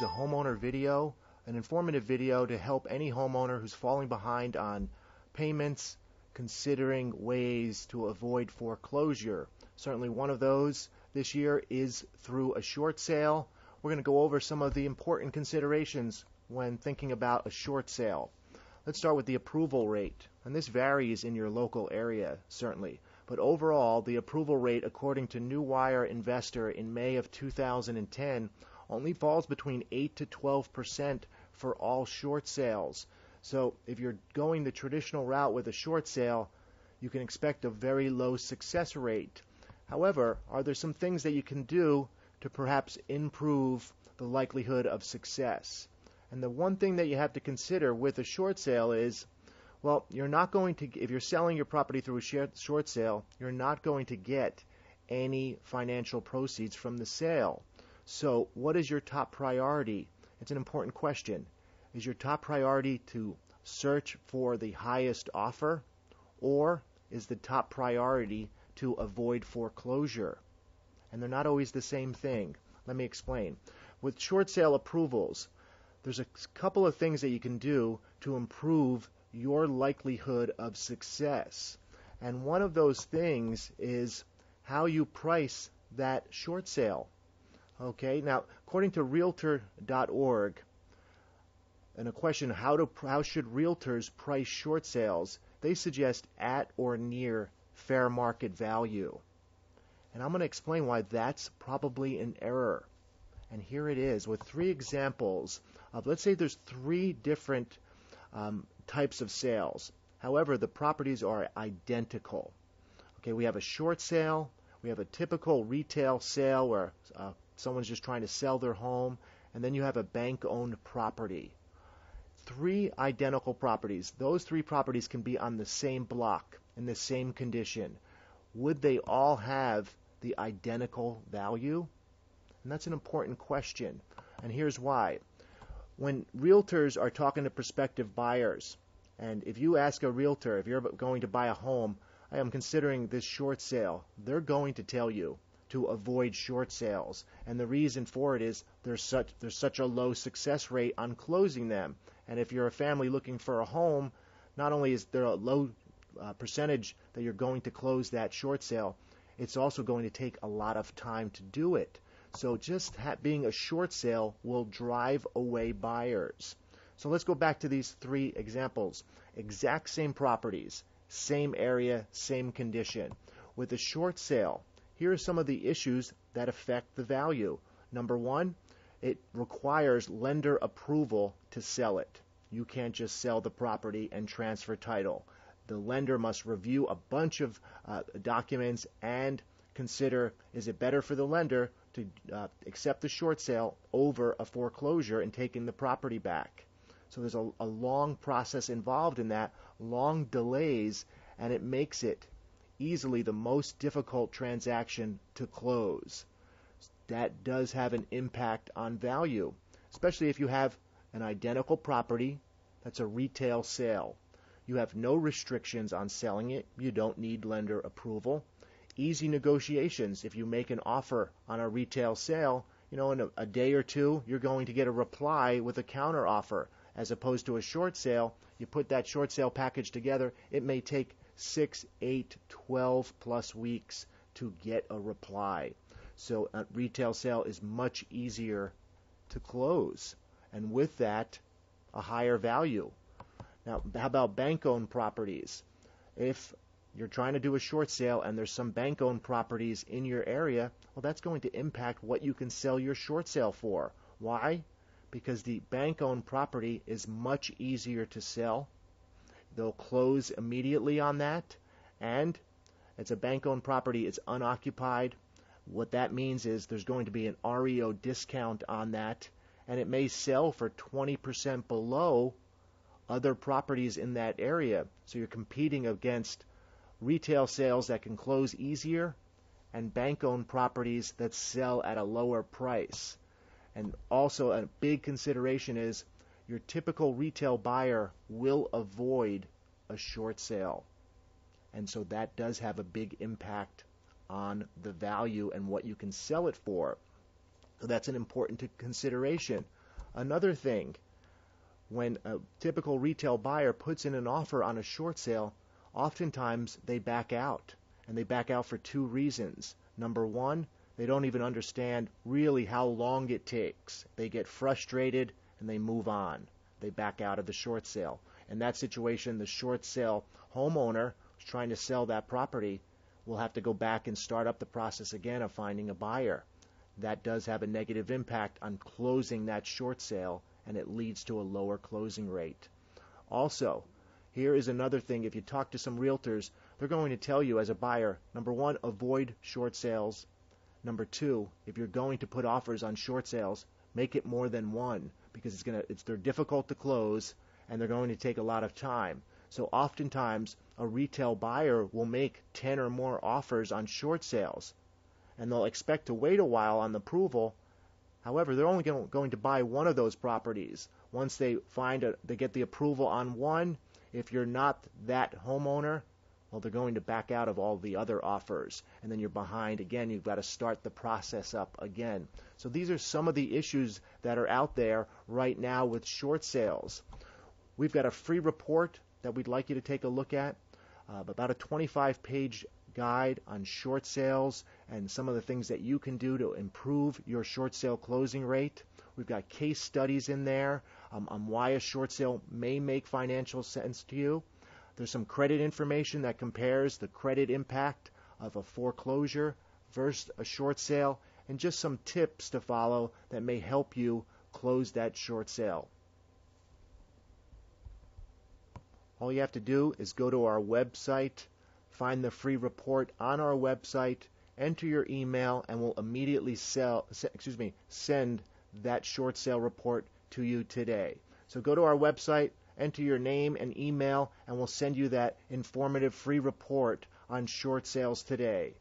is a homeowner video, an informative video to help any homeowner who's falling behind on payments, considering ways to avoid foreclosure. Certainly one of those this year is through a short sale. We're going to go over some of the important considerations when thinking about a short sale. Let's start with the approval rate, and this varies in your local area, certainly. But overall, the approval rate, according to New Wire Investor in May of 2010, only falls between 8 to 12% for all short sales. So if you're going the traditional route with a short sale, you can expect a very low success rate. However, are there some things that you can do to perhaps improve the likelihood of success? And the one thing that you have to consider with a short sale is, well, you're not going to, if you're selling your property through a short sale, you're not going to get any financial proceeds from the sale. So what is your top priority? It's an important question. Is your top priority to search for the highest offer, or is the top priority to avoid foreclosure? And they're not always the same thing. Let me explain. With short sale approvals, there's a couple of things that you can do to improve your likelihood of success. And one of those things is how you price that short sale. Okay, now according to Realtor.org, and a question, how should realtors price short sales, they suggest at or near fair market value. And I'm going to explain why that's probably an error. And here it is with three examples of, let's say there's three different types of sales. However, the properties are identical. Okay, we have a short sale, we have a typical retail sale where someone's just trying to sell their home, and then you have a bank-owned property. Three identical properties. Those three properties can be on the same block, in the same condition. Would they all have the identical value? And that's an important question. And here's why. When realtors are talking to prospective buyers, and if you ask a realtor, if you're going to buy a home, I am considering this short sale, they're going to tell you to avoid short sales. And the reason for it is there's such a low success rate on closing them. And if you're a family looking for a home, not only is there a low percentage that you're going to close that short sale, it's also going to take a lot of time to do it. So just being a short sale will drive away buyers. So let's go back to these three examples. Exact same properties, same area, same condition. With a short sale, here are some of the issues that affect the value. Number one, it requires lender approval to sell it. You can't just sell the property and transfer title. The lender must review a bunch of documents and consider, is it better for the lender to accept the short sale over a foreclosure and taking the property back? So there's a long process involved in that, long delays, and it makes it easily the most difficult transaction to close. That does have an impact on value, especially if you have an identical property that's a retail sale. You have no restrictions on selling it. You don't need lender approval. Easy negotiations. If you make an offer on a retail sale, in a day or two, you're going to get a reply with a counter offer. As opposed to a short sale, you put that short sale package together, it may take 6, 8, 12 plus weeks to get a reply. So a retail sale is much easier to close, and with that, a higher value. Now, how about bank-owned properties? If you're trying to do a short sale and there's some bank-owned properties in your area, well, that's going to impact what you can sell your short sale for. Why? Because the bank-owned property is much easier to sell. They'll close immediately on that, and it's a bank-owned property, it's unoccupied. What that means is there's going to be an REO discount on that, and it may sell for 20% below other properties in that area. So you're competing against retail sales that can close easier and bank-owned properties that sell at a lower price. And also a big consideration is your typical retail buyer will avoid a short sale. And so that does have a big impact on the value and what you can sell it for. So that's an important consideration. Another thing, when a typical retail buyer puts in an offer on a short sale, oftentimes they back out. And they back out for two reasons. Number one, they don't even understand really how long it takes. They get frustrated and they move on. They back out of the short sale. In that situation, the short sale homeowner who's trying to sell that property will have to go back and start up the process again of finding a buyer. That does have a negative impact on closing that short sale, and it leads to a lower closing rate. Also, here is another thing. If you talk to some realtors, they're going to tell you as a buyer, number one, avoid short sales. Number two, if you're going to put offers on short sales, make it more than one, because they're difficult to close and they're going to take a lot of time. So oftentimes a retail buyer will make 10 or more offers on short sales, and they'll expect to wait a while on the approval. However, they're only going to buy one of those properties. Once they get the approval on one, if you're not that homeowner, well, they're going to back out of all the other offers, and then you're behind again. You've got to start the process up again. So these are some of the issues that are out there right now with short sales. We've got a free report that we'd like you to take a look at, about a 25-page guide on short sales and some of the things that you can do to improve your short sale closing rate. We've got case studies in there on why a short sale may make financial sense to you. There's some credit information that compares the credit impact of a foreclosure versus a short sale, and just some tips to follow that may help you close that short sale. All you have to do is go to our website, find the free report on our website, enter your email, and we'll immediately send that short sale report to you today. So go to our website, enter your name and email, and we'll send you that informative free report on short sales today.